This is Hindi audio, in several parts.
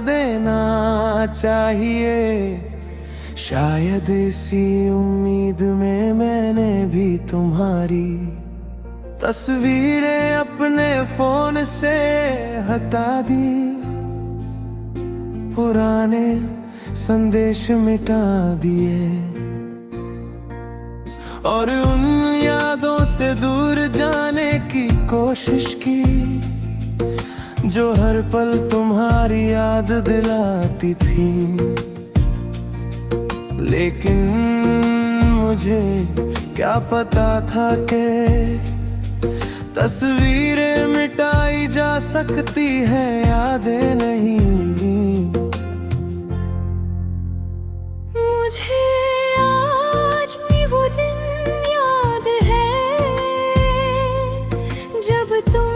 देना चाहिए। शायद इसी उम्मीद में मैंने भी तुम्हारी तस्वीरें अपने फोन से हटा दी, पुराने संदेश मिटा दिए और उन यादों से दूर जाने की कोशिश की जो हर पल तुम्हारी याद दिलाती थी। लेकिन मुझे क्या पता था कि तस्वीरें मिटाई जा सकती है, यादें नहीं। मुझे आज भी वो दिन याद है जब तुम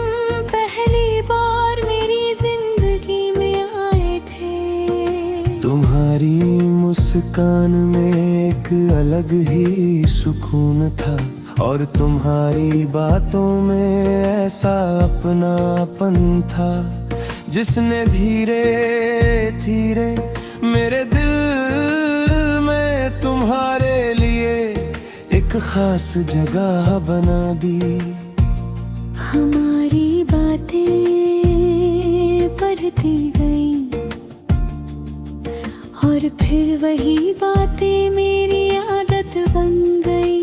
पहली बार मेरी जिंदगी में आए थे। तुम्हारी मुस्कान में एक अलग ही सुकून था और तुम्हारी बातों में ऐसा अपनापन था जिसने धीरे धीरे मेरे दिल में तुम्हारे लिए एक खास जगह बना दी। हमारी बातें बढ़ती गई और फिर वही बातें मेरी आदत बन गई।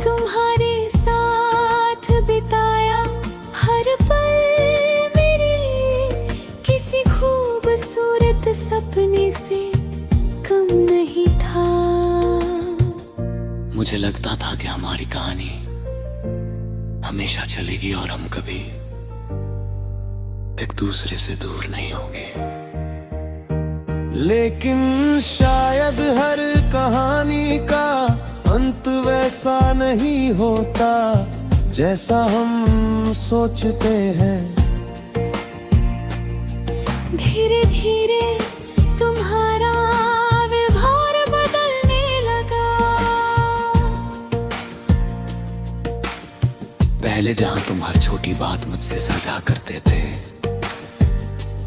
तुम्हारे साथ बिताया हर पल मेरे लिए किसी खूबसूरत सपने से कम नहीं था। मुझे लगता था कि हमारी कहानी हमेशा चलेगी और हम कभी एक दूसरे से दूर नहीं होंगे। लेकिन शायद हर कहानी का अंत वैसा नहीं होता जैसा हम सोचते हैं। धीरे धीरे तुम्हारा व्यवहार बदलने लगा। पहले जहां तुम हर छोटी बात मुझसे साझा करते थे,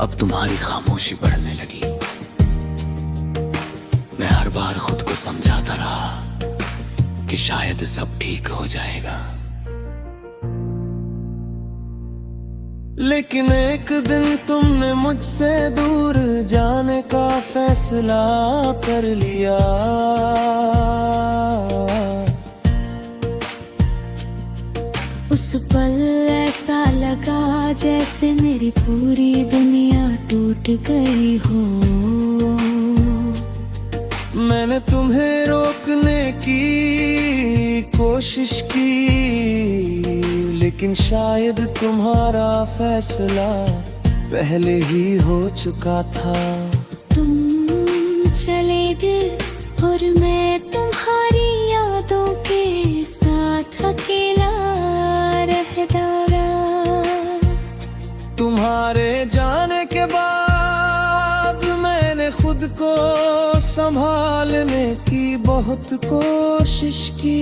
अब तुम्हारी खामोशी बढ़ने लगी। मैं हर बार खुद को समझाता रहा कि शायद सब ठीक हो जाएगा। लेकिन एक दिन तुमने मुझसे दूर जाने का फैसला कर लिया। उस पल ऐसा लगा जैसे मेरी पूरी दुनिया टूट गई हो। मैंने तुम्हें रोकने की कोशिश की, लेकिन शायद तुम्हारा फैसला पहले ही हो चुका था। तुम चले गए और मैं तुम्हारी यादों के साथ अकेला रह डाला। तुम्हारे जाने के बाद मैंने खुद को संभालने की बहुत कोशिश की।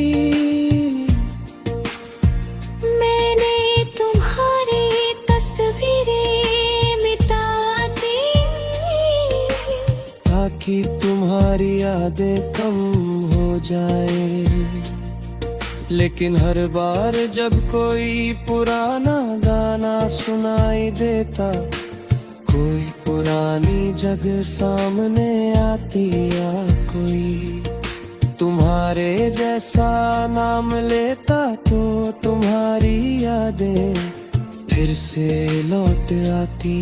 मैंने तुम्हारी तस्वीरें मिटा दी ताकि तुम्हारी यादें कम हो जाए। लेकिन हर बार जब कोई पुराना गाना सुनाई देता, कोई पुरानी जगह सामने आती या कोई तुम्हारे जैसा नाम लेता, तो तुम्हारी यादें फिर से लौट आती।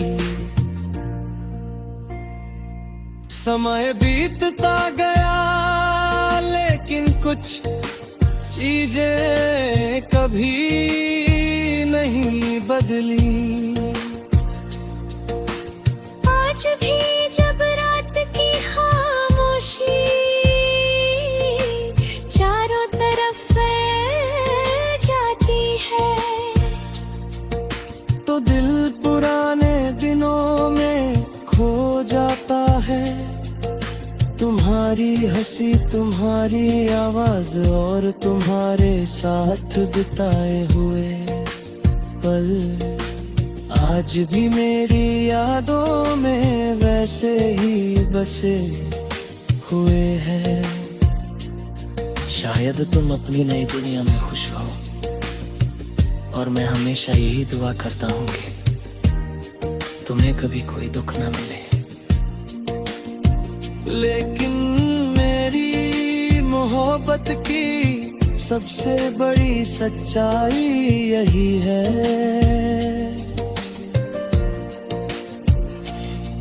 समय बीतता गया लेकिन कुछ चीजें कभी नहीं बदली। आज भी जब रात की खामोशी चारों तरफ फैल जाती है, तो दिल पुराने दिनों में खो जाता है। तुम्हारी हंसी, तुम्हारी आवाज और तुम्हारे साथ बिताए हुए पल आज भी मेरी यादों में से ही बसे हुए हैं। शायद तुम अपनी नई दुनिया में खुश हो, और मैं हमेशा यही दुआ करता हूँ कि तुम्हें कभी कोई दुख ना मिले। लेकिन मेरी मोहब्बत की सबसे बड़ी सच्चाई यही है,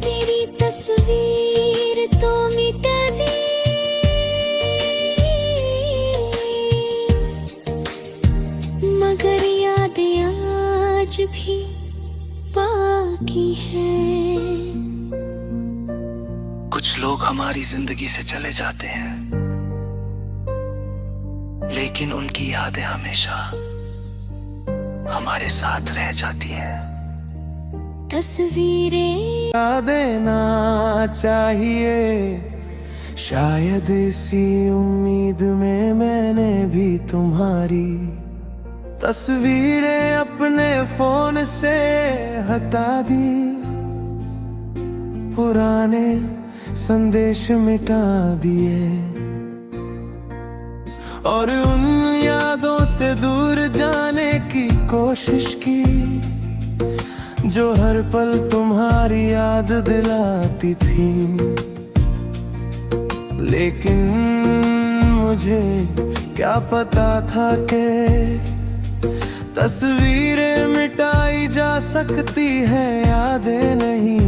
तेरी तस्वीर तो मिटा दी, मगर यादें आज भी बाकी है। कुछ लोग हमारी जिंदगी से चले जाते हैं, लेकिन उनकी यादें हमेशा हमारे साथ रह जाती हैं। तस्वीरें देना चाहिए, शायद इसी उम्मीद में मैंने भी तुम्हारी तस्वीरें अपने फोन से हटा दी, पुराने संदेश मिटा दिए, और उन यादों से दूर जाने की कोशिश की जो हर पल तुम्हारी याद दिलाती थी। लेकिन मुझे क्या पता था कि तस्वीरें मिटाई जा सकती है, यादें नहीं।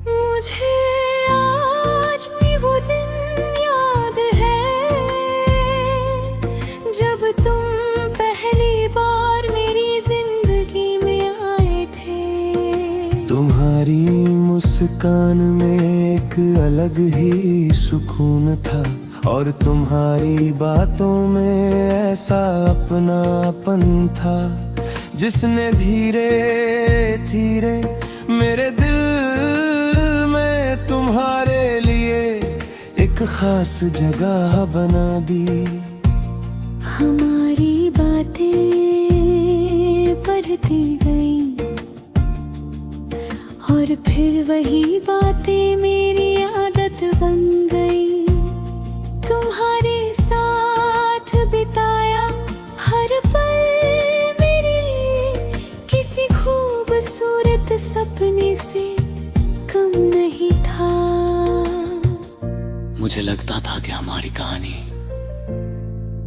मुझे आज भी वो दिन याद है जब तुम पहली बार मेरी जिंदगी में आए थे। तुम्हारी मुस्कान में एक अलग ही सुकून था, और तुम्हारी बातों में ऐसा अपनापन था जिसने धीरे धीरे मेरे दिल में तुम्हारे लिए एक खास जगह बना दी। हमारी बातें बढ़ती गई, और फिर वही बातें मेरी आदत बन गई। तुम्हारे साथ बिताया हर पल मेरे लिए किसी खूबसूरत सपने से कम नहीं था। मुझे लगता था कि हमारी कहानी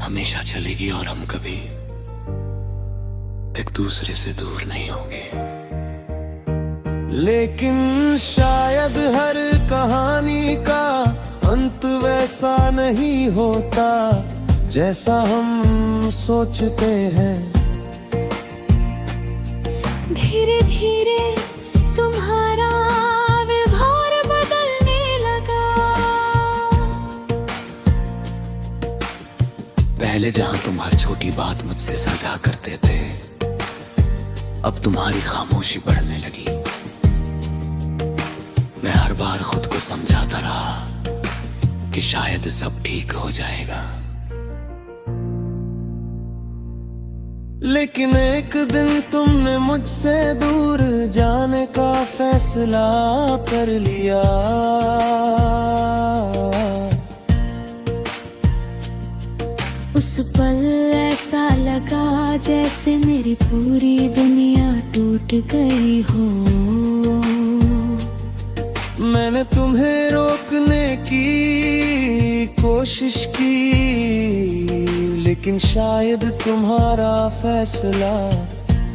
हमेशा चलेगी और हम कभी एक दूसरे से दूर नहीं होंगे। लेकिन शायद हर कहानी का अंत वैसा नहीं होता जैसा हम सोचते हैं। धीरे धीरे तुम्हारा व्यवहार बदलने लगा। पहले जहां तुम हर छोटी बात मुझसे साझा करते थे, अब तुम्हारी खामोशी बढ़ने लगी। मैं हर बार खुद को समझाता रहा कि शायद सब ठीक हो जाएगा, लेकिन एक दिन तुमने मुझसे दूर जाने का फैसला कर लिया। उस पल ऐसा लगा जैसे मेरी पूरी दुनिया टूट गई हो। मैंने तुम्हें रोकने की कोशिश की, लेकिन शायद तुम्हारा फैसला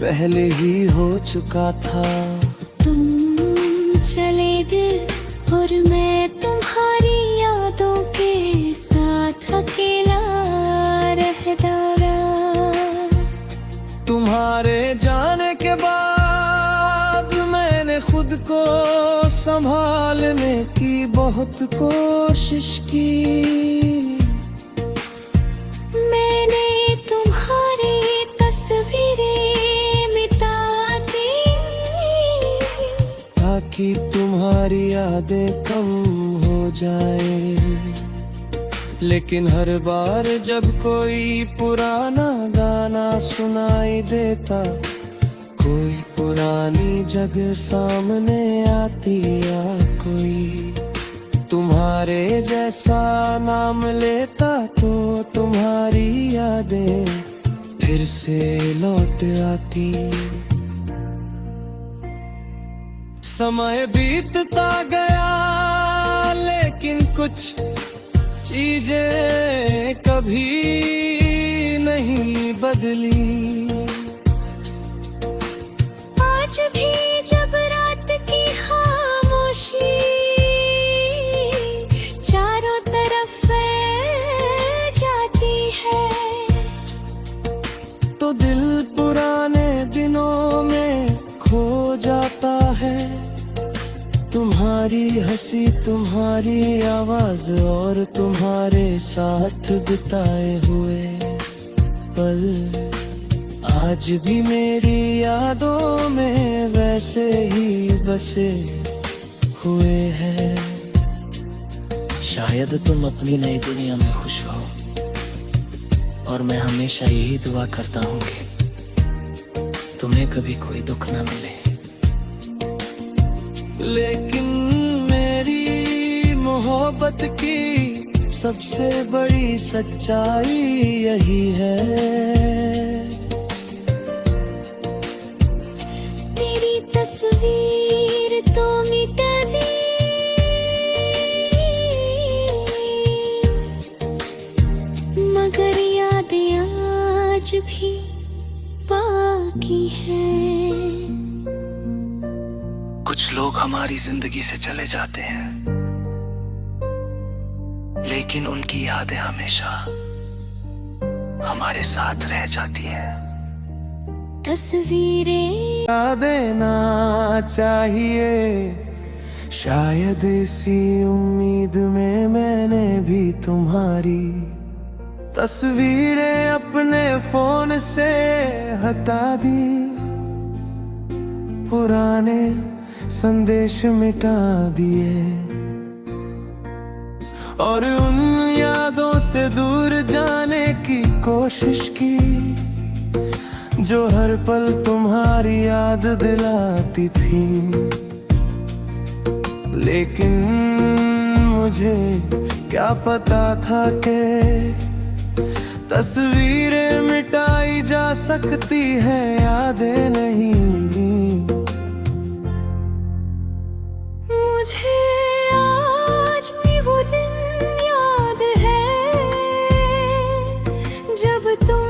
पहले ही हो चुका था। तुम चले गए और मैं तुम्हारी यादों के साथ अकेला रह डाला। तुम्हारे जाने के बाद मैंने खुद को संभालने की बहुत कोशिश की। मैंने तुम्हारी तस्वीरें मिटा दी ताकि तुम्हारी यादें कम हो जाए। लेकिन हर बार जब कोई पुराना गाना सुनाई देता, कोई पुरानी जगह सामने आती या कोई तुम्हारे जैसा नाम लेता तो तुम्हारी यादें फिर से लौट आती। समय बीतता गया लेकिन कुछ चीजें कभी नहीं बदली। आज भी जब रात की खामोशी चारों तरफ फैल जाती है तो दिल पुराने दिनों में खो जाता है। तुम्हारी हंसी, तुम्हारी आवाज और तुम्हारे साथ बिताए हुए पल आज भी मेरी यादों में वैसे ही बसे हुए हैं। शायद तुम अपनी नई दुनिया में खुश हो और मैं हमेशा यही दुआ करता हूँ कि तुम्हें कभी कोई दुख ना मिले। लेकिन मेरी मोहब्बत की सबसे बड़ी सच्चाई यही है। तेरी तस्वीर तो मिटा दी मगर यादें आज भी बाकी हैं। कुछ लोग हमारी जिंदगी से चले जाते हैं लेकिन उनकी यादें हमेशा हमारे साथ रह जाती हैं। तस्वीरें देना चाहिए शायद इसी उम्मीद में मैंने भी तुम्हारी तस्वीरें अपने फोन से हटा दी। पुराने संदेश मिटा दिए और उन यादों से दूर जाने की कोशिश की जो हर पल तुम्हारी याद दिलाती थी। लेकिन मुझे क्या पता था कि तस्वीरें मिटाई जा सकती है, यादें नहीं। मुझे आज भी वो दिन याद है जब तुम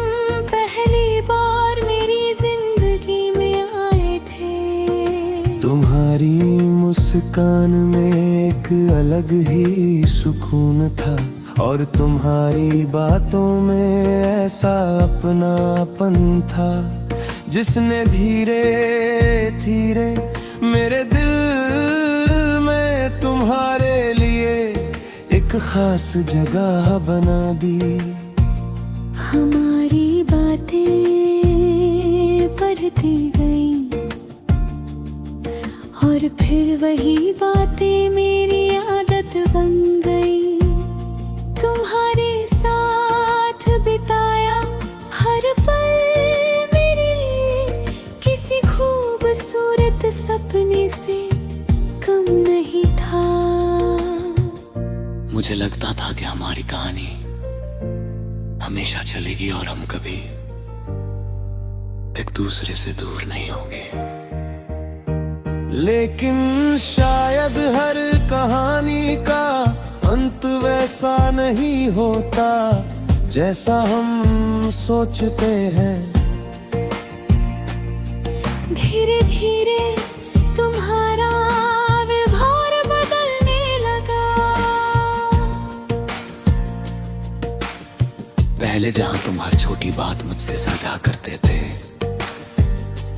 पहली बार मेरी जिंदगी में आए थे। तुम्हारी मुस्कान में एक अलग ही सुकून था और तुम्हारी बातों में ऐसा अपनापन था जिसने धीरे धीरे मेरे दिल में तुम्हारे लिए एक खास जगह बना दी। हमारी बातें बढ़ती गईं और फिर वही बातें मेरी आदत बन गई। तुम्हारे साथ बिताया हर पल मेरे लिए किसी खूबसूरत सपने से कम नहीं था। मुझे लगता था कि हमारी कहानी हमेशा चलेगी और हम कभी एक दूसरे से दूर नहीं होंगे। लेकिन शायद हर कहानी का अंत वैसा नहीं होता जैसा हम सोचते हैं। धीरे धीरे तुम्हारा व्यवहार बदलने लगा। पहले जहां तुम हर छोटी बात मुझसे साझा करते थे,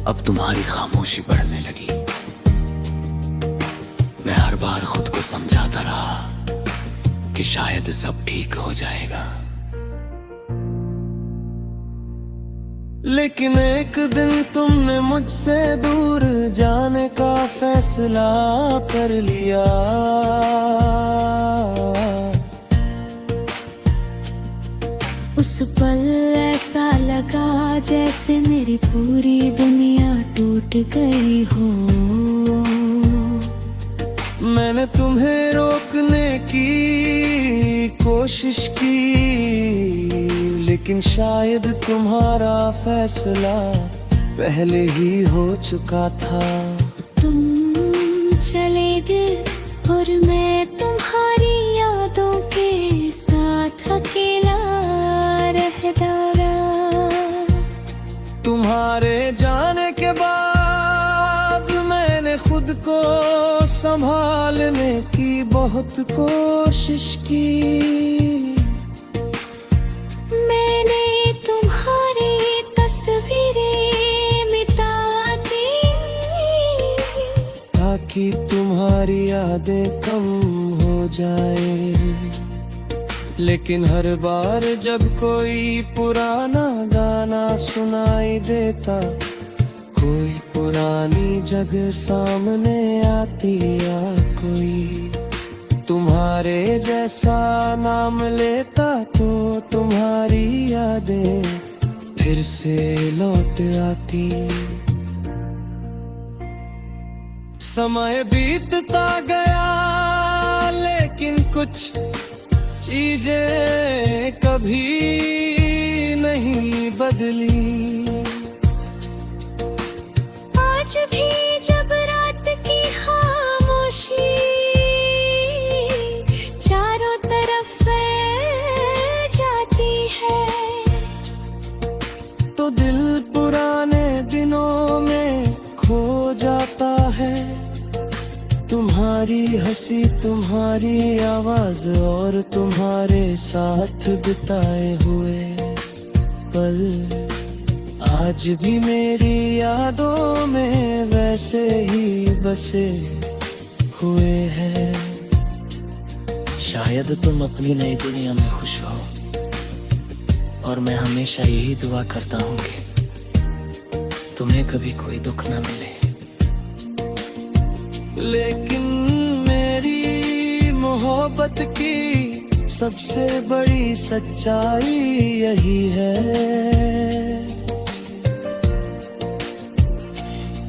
अब तुम्हारी खामोशी बढ़ने लगी। मैं हर बार खुद को समझाता रहा कि शायद सब ठीक हो जाएगा। लेकिन एक दिन तुमने मुझसे दूर जाने का फैसला कर लिया। उस पल ऐसा लगा जैसे मेरी पूरी दुनिया टूट गई हो। मैंने तुम्हें रोकने की कोशिश की, लेकिन शायद तुम्हारा फैसला पहले ही हो चुका था। तुम चले गए और मैं तुम्हारी यादों के साथ अकेला रह डाला। तुम्हारे जाने के बाद मैंने खुद को संभालने की बहुत कोशिश की। मैंने तुम्हारी तस्वीरें मिटा दी, ताकि तुम्हारी यादें कम हो जाए। लेकिन हर बार जब कोई पुराना गाना सुनाई देता, कोई पुरानी जगह सामने आती, या कोई तुम्हारे जैसा नाम लेता, तो तुम्हारी यादें फिर से लौट आती। समय बीतता गया, लेकिन कुछ चीजें कभी नहीं बदली। आज भी जब रात की खामोशी चारों तरफ फैल जाती है, तो दिल पुराने दिनों में खो जाता है। तुम्हारी हंसी, तुम्हारी आवाज और तुम्हारे साथ बिताए हुए पल आज भी मेरी यादों में वैसे ही बसे हुए हैं। शायद तुम अपनी नई दुनिया में खुश हो, और मैं हमेशा यही दुआ करता हूँ कि तुम्हें कभी कोई दुख ना मिले। लेकिन मेरी मोहब्बत की सबसे बड़ी सच्चाई यही है,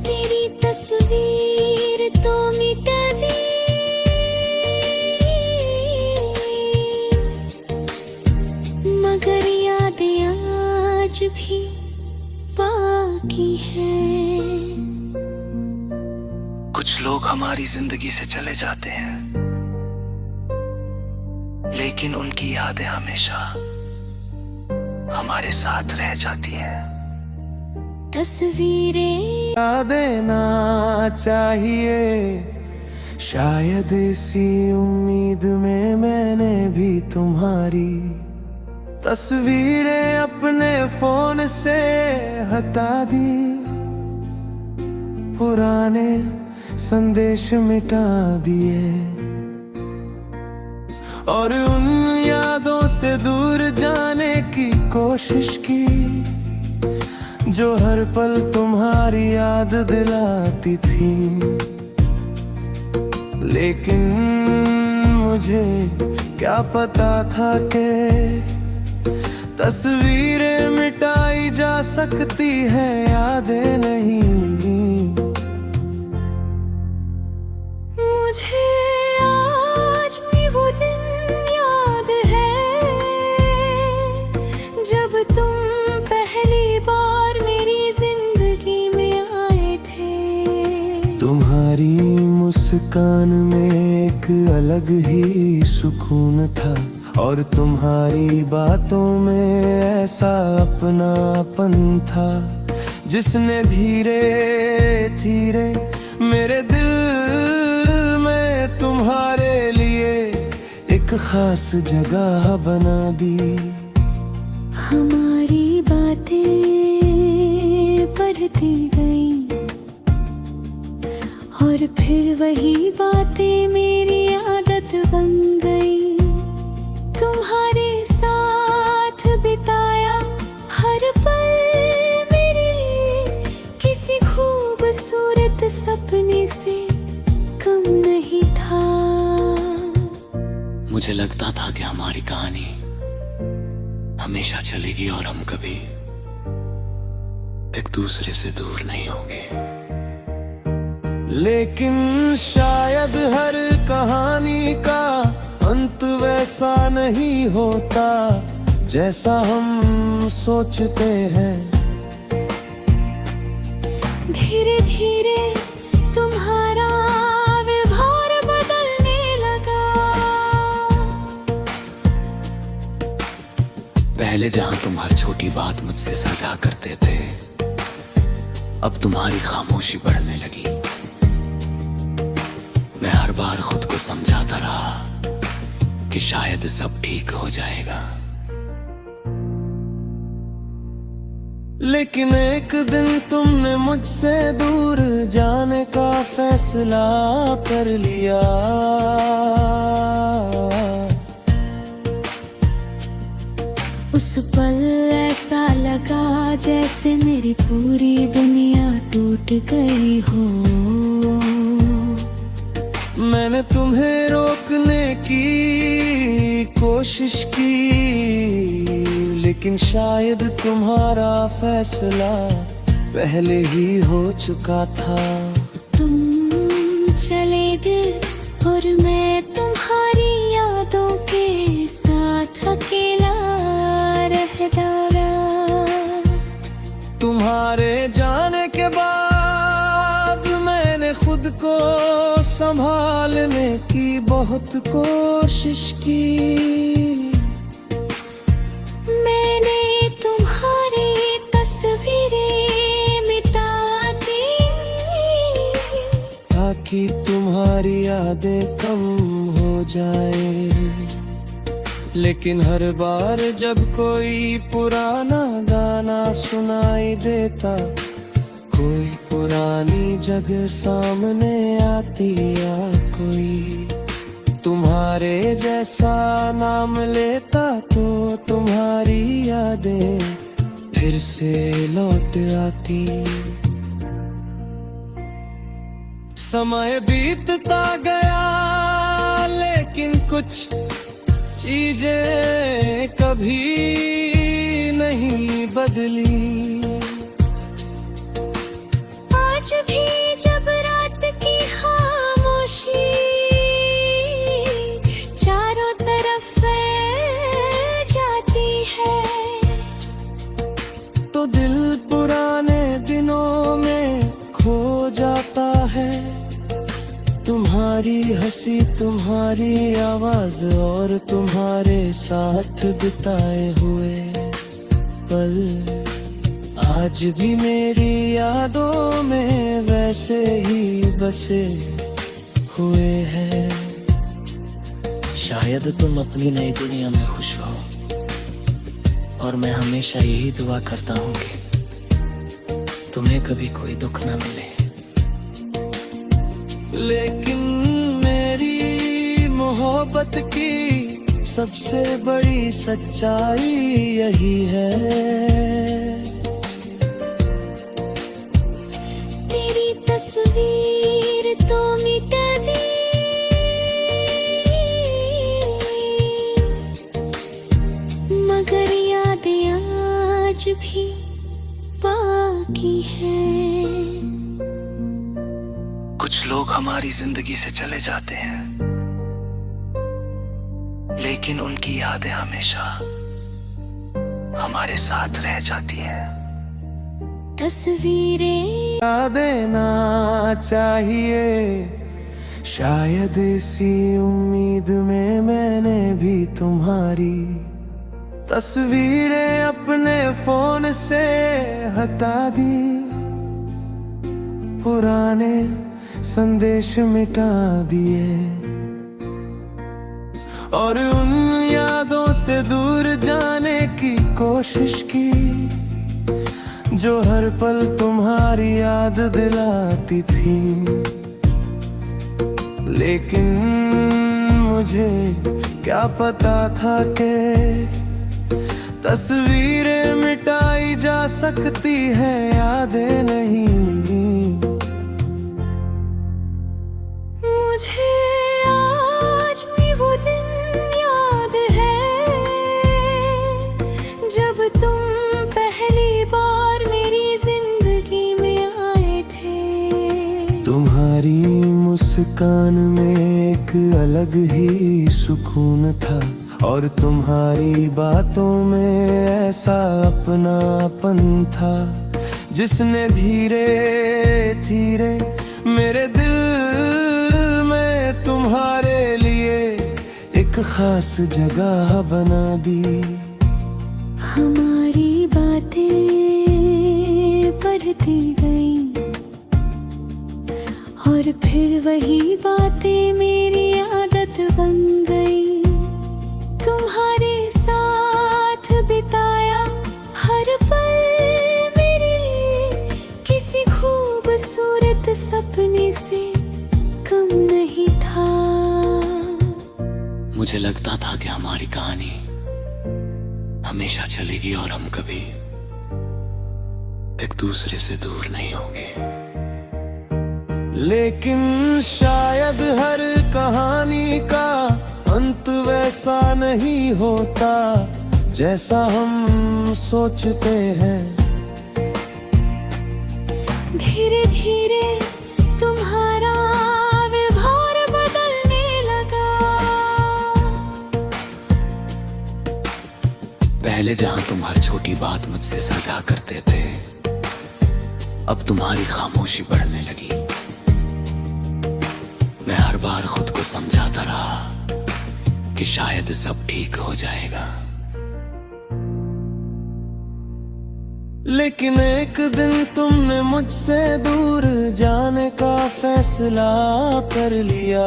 तेरी तस्वीर तो मिटा दी, मगर यादें आज भी बाकी हैं। कुछ लोग हमारी जिंदगी से चले जाते हैं, लेकिन उनकी यादें हमेशा हमारे साथ रह जाती हैं। तस्वीरें देना चाहिए, शायद इसी उम्मीद में मैंने भी तुम्हारी तस्वीरें अपने फोन से हटा दी, पुराने संदेश मिटा दिए, और उन यादों से दूर जाने की कोशिश की, जो हर पल तुम्हारी याद दिलाती थी। लेकिन मुझे क्या पता था कि तस्वीरें मिटाई जा सकती है, यादें नहीं। मुझे आज भी वो दिन याद है, जब तुम पहली बार मेरी जिंदगी में आए थे। तुम्हारी मुस्कान में एक अलग ही सुकून था, और तुम्हारी बातों में ऐसा अपनापन था, जिसने धीरे धीरे मेरे दिल में तुम्हारे लिए एक खास जगह बना दी। हमारी बातें बढ़ती गई, और फिर वही बातें मेरी आदत बन गई। तुम्हारे साथ बिताया हर पल मेरे लिए किसी खूबसूरत सपने से कम नहीं था। मुझे लगता था कि हमारी कहानी हमेशा चलेगी और हम कभी एक दूसरे से दूर नहीं होंगे। लेकिन शायद हर कहानी का अंत वैसा नहीं होता जैसा हम सोचते हैं। धीरे धीरे तुम्हारा व्यवहार बदलने लगा। पहले जहां तुम हर छोटी बात मुझसे साझा करते थे, अब तुम्हारी खामोशी बढ़ने लगी। मैं हर बार खुद को समझाता रहा कि शायद सब ठीक हो जाएगा। लेकिन एक दिन तुमने मुझसे दूर जाने का फैसला कर लिया। उस पल ऐसा लगा जैसे मेरी पूरी दुनिया टूट गई हो। मैंने तुम्हें रोकने की कोशिश की, लेकिन शायद तुम्हारा फैसला पहले ही हो चुका था। तुम चले गए और मैं तुम्हारी यादों के साथ अकेला रह डाला। तुम्हारे जाने के बाद मैंने खुद को संभालने की बहुत कोशिश की। मैंने तुम्हारी तस्वीरें मिटा दी ताकि तुम्हारी यादें कम हो जाए। लेकिन हर बार जब कोई पुराना गाना सुनाई देता, कोई पुरानी जगह सामने आती या कोई तुम्हारे जैसा नाम लेता, तो तुम्हारी यादें फिर से लौट आती। समय बीतता गया लेकिन कुछ चीजें कभी नहीं बदली। आज भी जब रात की खामोशी चारों तरफ फैल जाती है, तो दिल पुराने दिनों में खो जाता है। तुम्हारी हंसी, तुम्हारी आवाज और तुम्हारे साथ बिताए हुए पल आज भी मेरी यादों में वैसे ही बसे हुए हैं। शायद तुम अपनी नई दुनिया में खुश हो, और मैं हमेशा यही दुआ करता हूँ कि तुम्हें कभी कोई दुख ना मिले। लेकिन मेरी मोहब्बत की सबसे बड़ी सच्चाई यही है। तेरी तस्वीर तो मिटा दी, मगर यादें आज भी बाकी हैं। कुछ लोग हमारी जिंदगी से चले जाते हैं, लेकिन उनकी यादें हमेशा हमारे साथ रह जाती हैं। तस्वीरें देना चाहिए, शायद इसी उम्मीद में मैंने भी तुम्हारी तस्वीरें अपने फोन से हटा दी। पुराने संदेश मिटा दिए और उन यादों से दूर जाने की कोशिश की जो हर पल तुम्हारी याद दिलाती थी। लेकिन मुझे क्या पता था कि तस्वीरें मिटाई जा सकती है, यादें नहीं। मुझे आज भी वो दिन याद है जब तुम पहली बार मेरी जिंदगी तुम्हारी मुस्कान में एक अलग ही सुकून था, और तुम्हारी बातों में ऐसा अपनापन था जिसने धीरे धीरे मेरे दिल में तुम्हारे लिए एक खास जगह बना दी। हमारी बातें बढ़ती गई और फिर वही बातें मेरी आदत बन गई। तुम्हारे साथ बिताया हर पल मेरे लिए किसी खूबसूरत सपने से कम नहीं था। मुझे लगता था कि हमारी कहानी हमेशा चलेगी और हम कभी एक दूसरे से दूर नहीं होंगे। लेकिन शायद हर कहानी का अंत वैसा नहीं होता जैसा हम सोचते हैं। धीरे धीरे तुम्हारा व्यवहार बदलने लगा। पहले जहां तुम हर छोटी बात मुझसे साझा करते थे, अब तुम्हारी खामोशी बढ़ने लगी। मैं हर बार खुद को समझाता रहा कि शायद सब ठीक हो जाएगा। लेकिन एक दिन तुमने मुझसे दूर जाने का फैसला कर लिया।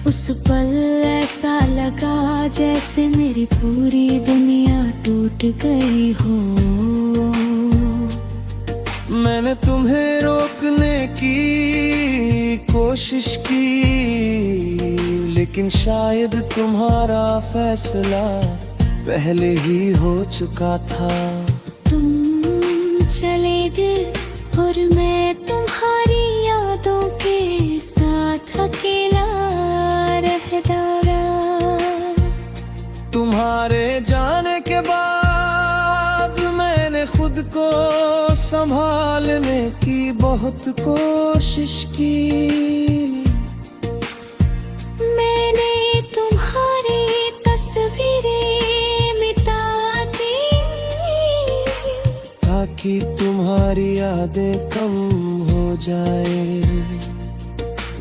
उस पल ऐसा लगा जैसे मेरी पूरी दुनिया टूट गई हो। मैंने तुम्हें रोकने की कोशिश की, लेकिन शायद तुम्हारा फैसला पहले ही हो चुका था। तुम चले गए और मैं तुम्हारी यादों के साथ अकेला रह डाला। तुम्हारे जाने के बाद मैंने खुद को संभालने की बहुत कोशिश की। मैंने तुम्हारी तस्वीरें मिटा दी ताकि तुम्हारी यादें कम हो जाए।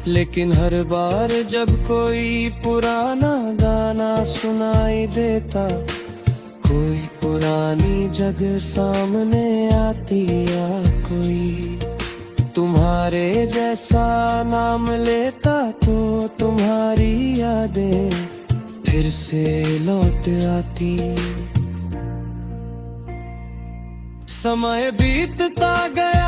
लेकिन हर बार जब कोई पुराना गाना सुनाई देता, कोई पुरानी जगह सामने आती या कोई तुम्हारे जैसा नाम लेता, तो तुम्हारी यादें फिर से लौट आती। समय बीतता गया